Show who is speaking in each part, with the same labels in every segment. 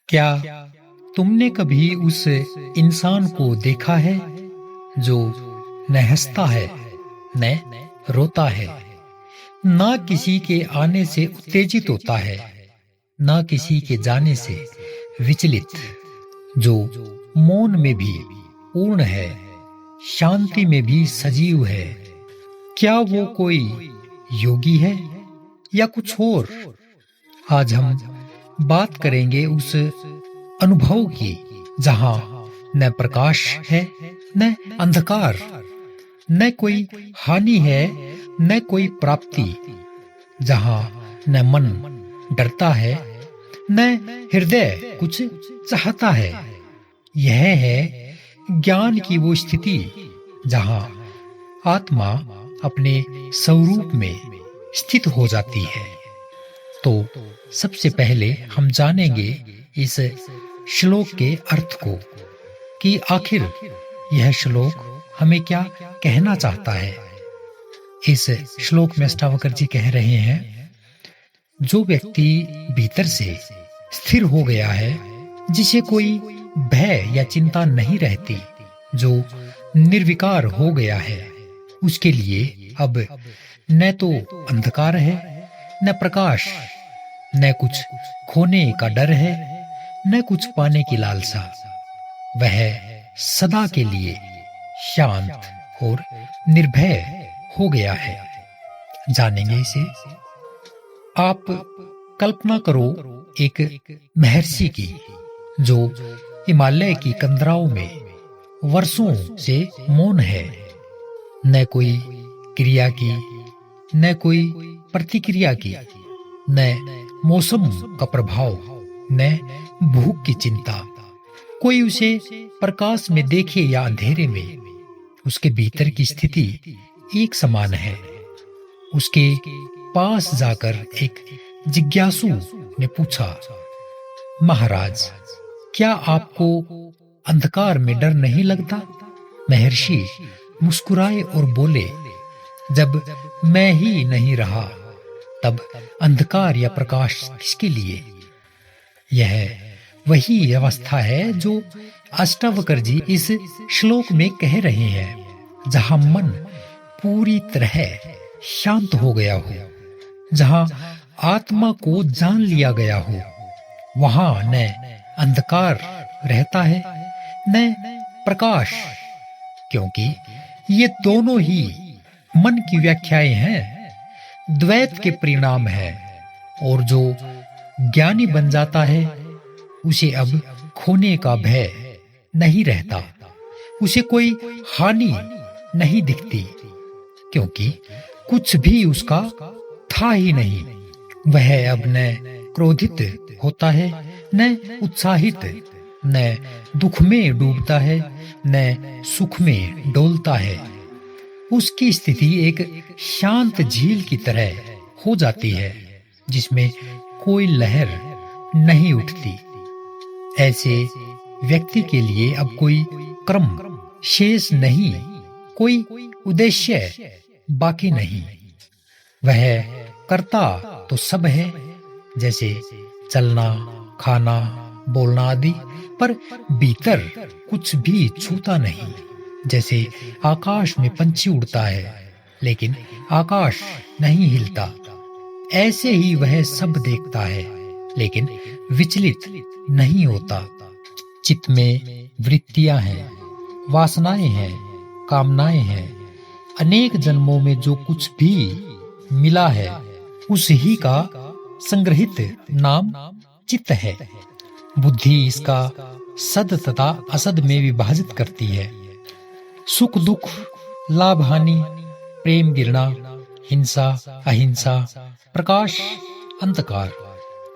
Speaker 1: क्या तुमने कभी उस इंसान को देखा है जो न हंसता है न रोता है, ना किसी के आने से उत्तेजित होता है, ना किसी के जाने से विचलित, जो मौन में भी पूर्ण है, शांति में भी सजीव है? क्या वो कोई योगी है या कुछ और? आज हम बात करेंगे उस अनुभव की जहां न प्रकाश है न अंधकार, न कोई हानि है न कोई प्राप्ति, जहां न मन डरता है न हृदय कुछ चाहता है। यह है ज्ञान की वो स्थिति जहां आत्मा अपने स्वरूप में स्थित हो जाती है। तो सबसे पहले हम जानेंगे इस श्लोक के अर्थ को कि आखिर यह श्लोक हमें क्या कहना चाहता है। इस श्लोक में अष्टावक्र जी कह रहे हैं, जो व्यक्ति भीतर से स्थिर हो गया है, जिसे कोई भय या चिंता नहीं रहती, जो निर्विकार हो गया है, उसके लिए अब न तो अंधकार है न प्रकाश, न कुछ खोने का डर है न कुछ पाने की लालसा। वह सदा के लिए शांत और निर्भय हो गया है। जानेंगे इसे। आप कल्पना करो एक महर्षि की, जो हिमालय की कंदराओं में वर्षों से मौन है, न कोई क्रिया की न कोई प्रतिक्रिया की, न मौसम का प्रभाव न भूख की चिंता। कोई उसे प्रकाश में देखे या अंधेरे में, उसके भीतर की स्थिति एक समान है। उसके पास जाकर एक जिज्ञासु ने पूछा, महाराज, क्या आपको अंधकार में डर नहीं लगता? महर्षि मुस्कुराए और बोले, जब मैं ही नहीं रहा तब अंधकार या प्रकाश किसके लिए? यह वही अवस्था है जो अष्टावक्र जी इस श्लोक में कह रहे हैं, जहां मन पूरी तरह शांत हो गया हो, जहां आत्मा को जान लिया गया हो, वहां न अंधकार रहता है न प्रकाश, क्योंकि ये दोनों ही मन की व्याख्याएं हैं, द्वैत के परिणाम है। और जो ज्ञानी बन जाता है, उसे अब खोने का भय नहीं रहता, उसे कोई हानि नहीं दिखती, क्योंकि कुछ भी उसका था ही नहीं। वह अब न क्रोधित होता है न उत्साहित, न दुख में डूबता है न सुख में डोलता है। उसकी स्थिति एक शांत झील की तरह हो जाती है, जिसमें कोई लहर नहीं उठती। ऐसे व्यक्ति के लिए अब कोई क्रम शेष नहीं, कोई उद्देश्य बाकी नहीं। वह करता तो सब है, जैसे चलना, खाना, बोलना आदि, पर भीतर कुछ भी छूता नहीं। जैसे आकाश में पंछी उड़ता है लेकिन आकाश नहीं हिलता, ऐसे ही वह सब देखता है लेकिन विचलित नहीं होता। चित्त में वृत्तियां हैं, वासनाएं हैं, कामनाएं हैं। अनेक जन्मों में जो कुछ भी मिला है, उस ही का संग्रहित नाम चित्त है। बुद्धि इसका सद तथा असद में विभाजित करती है। सुख दुख, लाभ हानि, प्रेम गिरना, हिंसा अहिंसा, प्रकाश अंधकार,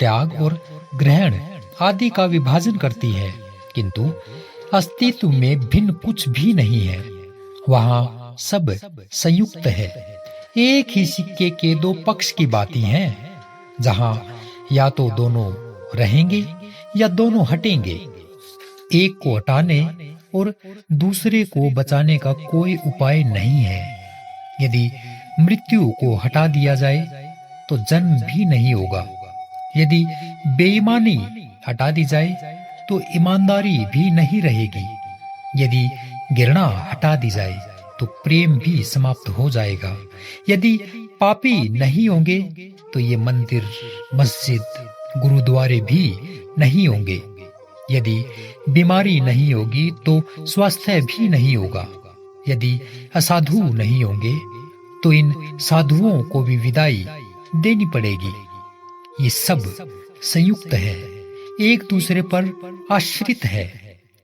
Speaker 1: त्याग और ग्रहण आदि का विभाजन करती है, किंतु अस्तित्व में भिन्न कुछ भी नहीं है। वहां सब संयुक्त है। एक ही सिक्के के दो पक्ष की बातें हैं, जहां या तो दोनों रहेंगे या दोनों हटेंगे। एक को हटाने और दूसरे को बचाने का कोई उपाय नहीं है। यदि मृत्यु को हटा दिया जाए तो जन्म भी नहीं होगा। यदि बेईमानी हटा दी जाए तो ईमानदारी भी नहीं रहेगी। यदि घृणा हटा दी जाए तो प्रेम भी समाप्त हो जाएगा। यदि पापी नहीं होंगे तो ये मंदिर, मस्जिद, गुरुद्वारे भी नहीं होंगे। यदि बीमारी नहीं होगी तो स्वास्थ्य भी नहीं होगा। यदि असाधु नहीं होंगे तो इन साधुओं को भी विदाई देनी पड़ेगी। ये सब संयुक्त है, एक दूसरे पर आश्रित है।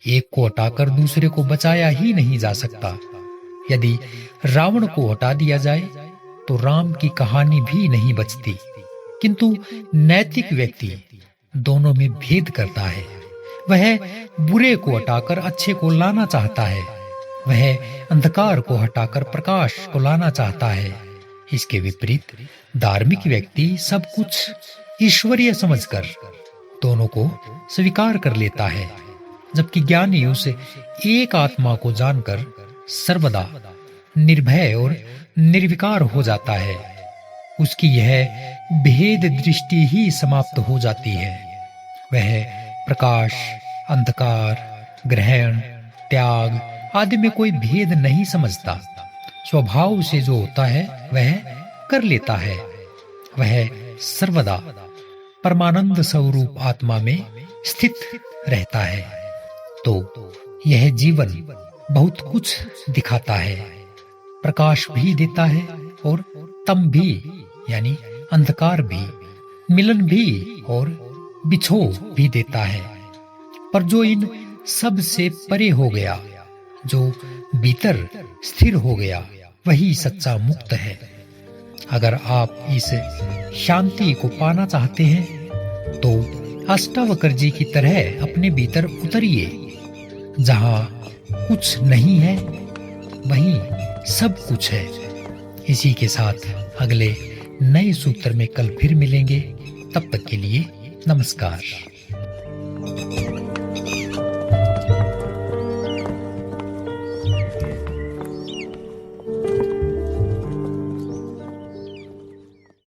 Speaker 1: एक को हटाकर दूसरे को बचाया ही नहीं जा सकता। यदि रावण को हटा दिया जाए तो राम की कहानी भी नहीं बचती। किंतु नैतिक व्यक्ति दोनों में भेद करता है। वह बुरे को हटाकर अच्छे को लाना चाहता है। वह अंधकार को हटाकर प्रकाश को लाना चाहता है। इसके विपरीत धार्मिक व्यक्ति सब कुछ ईश्वरीय समझकर दोनों को स्वीकार कर लेता है, जबकि ज्ञानी उस एक आत्मा को जानकर सर्वदा निर्भय और निर्विकार हो जाता है। उसकी यह भेद दृष्टि ही समाप्त हो जाती है। वह प्रकाश, अंधकार, ग्रहण, त्याग आदि में कोई भेद नहीं समझता। स्वभाव से जो होता है वह कर लेता है। वह सर्वदा परमानंद स्वरूप आत्मा में स्थित रहता है। तो यह जीवन बहुत कुछ दिखाता है। प्रकाश भी देता है और तम भी यानी अंधकार भी, मिलन भी और बिछोह भी देता है। पर जो इन सब से परे हो गया, जो भीतर स्थिर हो गया, वही सच्चा मुक्त है। अगर आप इस शांति को पाना चाहते हैं तो अष्टावक्र जी की तरह अपने भीतर उतरिए। जहां कुछ नहीं है वहीं सब कुछ है। इसी के साथ अगले नए सूत्र में कल फिर मिलेंगे। तब तक के लिए नमस्कार।